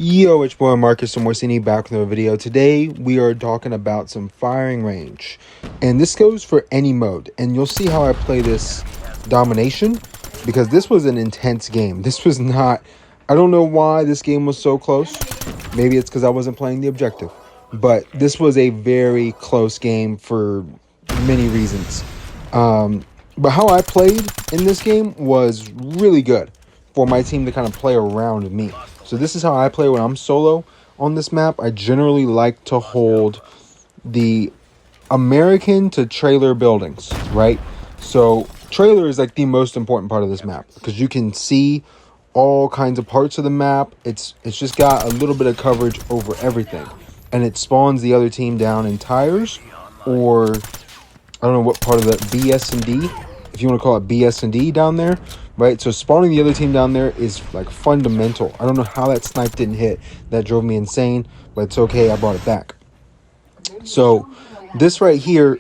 Yo, it's boy Marcus and Morsini back with another video. Today we are talking about some firing range, and this goes for any mode. And you'll see how I play this domination, because this was an intense game. This was not, I don't know why this game was so close. Maybe it's because I wasn't playing the objective, but this was a very close game for many reasons. But how I played in this game was really good for my team to kind of play around me. So this is how I play when I'm solo on this map. I generally like to hold the American to trailer buildings, right? So trailer is like the most important part of this map because you can see all kinds of parts of the map. It's just got a little bit of coverage over everything, and it spawns the other team down in tires, or I don't know what part of the BS and D, if you want to call it BS and D down there, right? So spawning the other team down there is like fundamental. I don't know how that snipe didn't hit. That drove me insane, but it's okay. I brought it back. So this right here,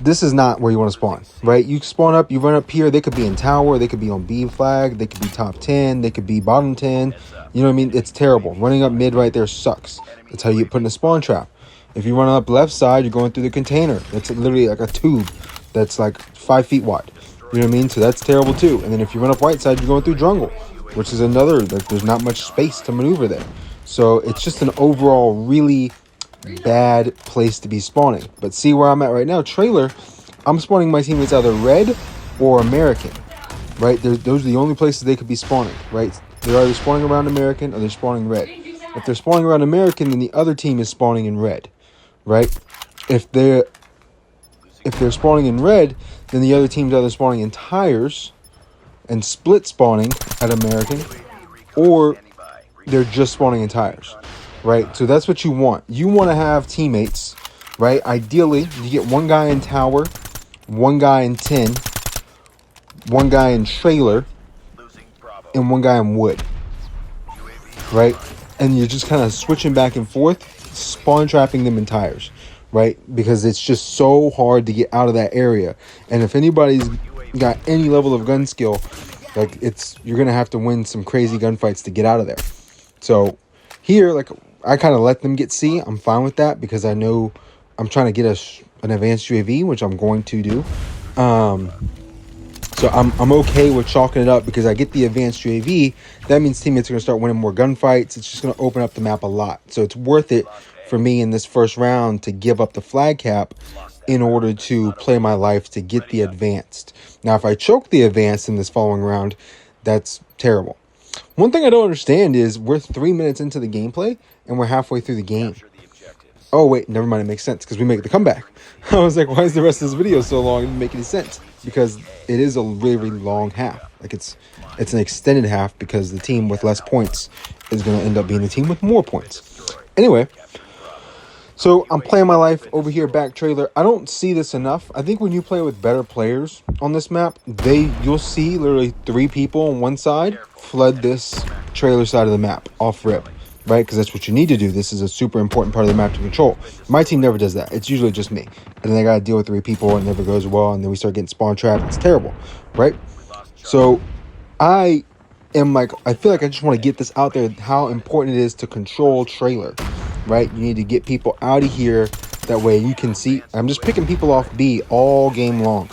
this is not where you want to spawn, right? You spawn up, you run up here. They could be in tower. They could be on B flag. They could be top 10. They could be bottom 10. You know what I mean? It's terrible. Running up mid right there sucks. That's how you get put in a spawn trap. If you run up left side, you're going through the container. It's literally like a tube that's like 5 feet wide. You know what I mean? So that's terrible too. And then if you run up right side, you're going through jungle, which is another, like, there's not much space to maneuver there. So it's just an overall really bad place to be spawning. But see where I'm at right now, trailer, I'm spawning my teammates either red or American, right? Those are the only places they could be spawning, right? They're either spawning around American or they're spawning red. If they're spawning around American, then the other team is spawning in red, right? If they're spawning in red, then the other team's either spawning in tires and split spawning at American, or they're just spawning in tires, right? So that's what you want. You want to have teammates, right? Ideally, you get one guy in tower, one guy in 10, one guy in trailer, and one guy in wood, right? And you're just kind of switching back and forth, spawn trapping them in tires, right? Because it's just so hard to get out of that area. And if anybody's got any level of gun skill, like, you're gonna have to win some crazy gunfights to get out of there. So here, like, I kind of let them get C. I'm fine with that because I know I'm trying to get an advanced UAV, which I'm going to do. So I'm okay with chalking it up because I get the advanced UAV. That means teammates are going to start winning more gunfights. It's just going to open up the map a lot. So it's worth it for me in this first round to give up the flag cap in order to play my life to get the advanced. Now, if I choke the advanced in this following round, that's terrible. One thing I don't understand is we're 3 minutes into the gameplay and we're halfway through the game. Oh, wait, never mind. It makes sense because we make the comeback. I was like, why is the rest of this video so long? It didn't make any sense because it is a really, really long half. Like, it's an extended half because the team with less points is going to end up being the team with more points. Anyway, so I'm playing my life over here back trailer. I don't see this enough. I think when you play with better players on this map, you'll see literally 3 people on one side flood this trailer side of the map off rip, right? Because that's what you need to do. This is a super important part of the map to control. My team never does that. It's usually just me. And then I got to deal with 3 people and it never goes well. And then we start getting spawn trapped. It's terrible, right? So I feel like I just want to get this out there, how important it is to control trailer, right? You need to get people out of here. That way you can see. I'm just picking people off B all game long,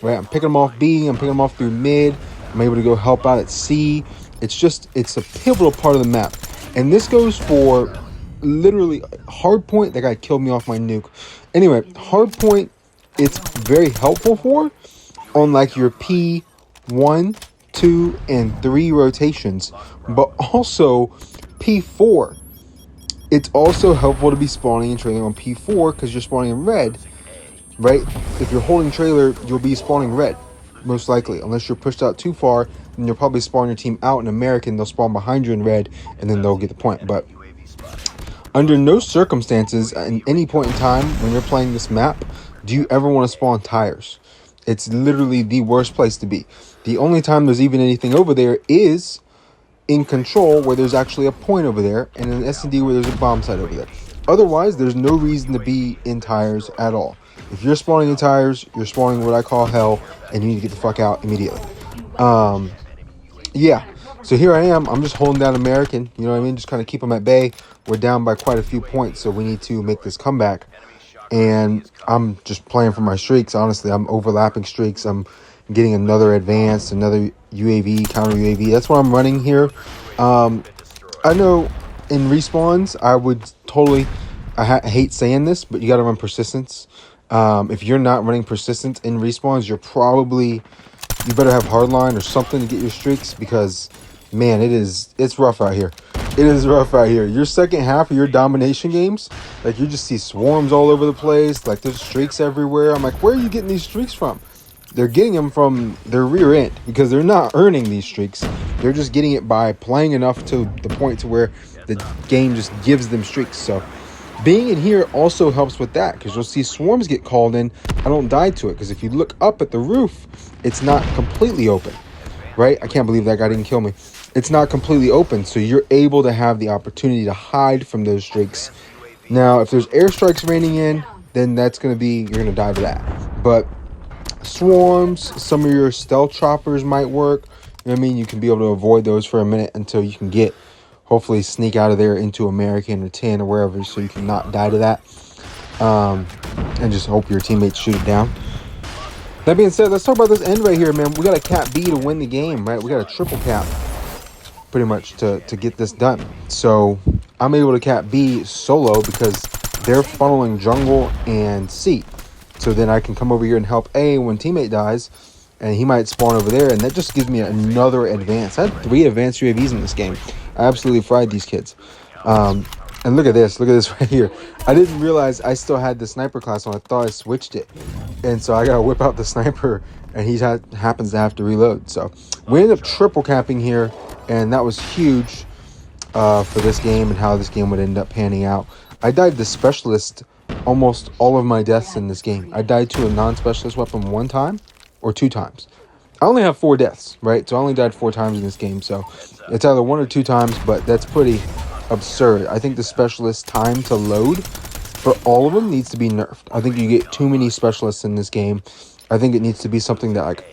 right? I'm picking them off B. I'm picking them off through mid. I'm able to go help out at C. It's a pivotal part of the map. And this goes for literally hard point. That guy killed me off my nuke. Anyway, hard point, it's very helpful for on like your P1, 2, and 3 rotations. But also P4. It's also helpful to be spawning and trailing on P4 because you're spawning in red, right? If you're holding trailer, you'll be spawning red, most likely. Unless you're pushed out too far, then you'll probably spawn your team out in American. They'll spawn behind you in red, and then they'll get the point. But under no circumstances, at any point in time when you're playing this map, do you ever want to spawn tires. It's literally the worst place to be. The only time there's even anything over there is in control, where there's actually a point over there, and in S&D where there's a bomb site over there. Otherwise, there's no reason to be in tires at all. If you're spawning in tires, you're spawning what I call hell, and you need to get the fuck out immediately. Yeah. So here I am. I'm just holding down American. You know what I mean? Just kind of keep them at bay. We're down by quite a few points, so we need to make this comeback. And I'm just playing for my streaks. Honestly, I'm overlapping streaks. I'm getting another advance, another UAV, counter UAV. That's what I'm running here. I know in respawns, I would totally, I hate saying this, but you got to run persistence. If you're not running persistence in respawns, you better have hardline or something to get your streaks, because man, it's rough out here. It is rough out here. Your second half of your domination games, like, you just see swarms all over the place. Like, there's streaks everywhere. I'm like, where are you getting these streaks from? They're getting them from their rear end, because they're not earning these streaks. They're just getting it by playing enough to the point to where the game just gives them streaks. So being in here also helps with that, because you'll see swarms get called in. I don't die to it, because if you look up at the roof, it's not completely open, right? I can't believe that guy didn't kill me. It's not completely open, so you're able to have the opportunity to hide from those streaks. Now, if there's airstrikes raining in, then you're going to die to that. But swarms, some of your stealth choppers might work. You know what I mean? You can be able to avoid those for a minute until you can hopefully sneak out of there into American or 10 or wherever, so you can not die to that. And just hope your teammates shoot it down. That being said, let's talk about this end right here, man. We got a cap B to win the game, right? We got a triple cap, pretty much, to get this done. So I'm able to cap B solo because they're funneling jungle and C. So then I can come over here and help A when teammate dies, and he might spawn over there, and that just gives me another advance. I had 3 advanced UAVs in this game. I absolutely fried these kids. And look at this right here. I didn't realize I still had the sniper class on. I thought I switched it, and so I gotta whip out the sniper, and he happens to have to reload. So we ended up triple capping here, and that was huge for this game and how this game would end up panning out. I died to specialist almost all of my deaths in this game. I died to a non-specialist weapon 1 time or 2 times. I only have 4 deaths, right? So I only died 4 times in this game. So it's either 1 or 2 times, but that's pretty absurd. I think the specialist time to load for all of them needs to be nerfed. I think you get too many specialists in this game. I think it needs to be something that, like,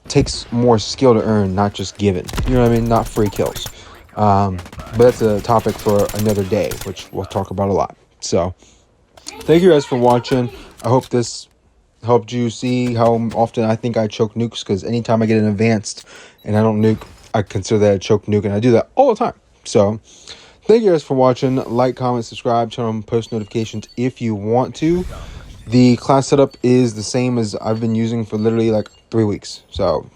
takes more skill to earn, not just given. You know what I mean? Not free kills. But that's a topic for another day, which we'll talk about a lot. So thank you guys for watching. I hope this helped you see how often I think I choke nukes, because anytime I get an advanced and I don't nuke, I consider that a choke nuke, and I do that all the time. So thank you guys for watching. Like, comment, subscribe, turn on post notifications if you want to. The class setup is the same as I've been using for literally like 3 weeks. So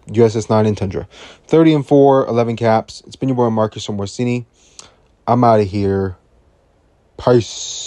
USS 9 and Tundra. 30 and 4, 11 caps. It's been your boy Marcus from Orsini. I'm out of here. Peace.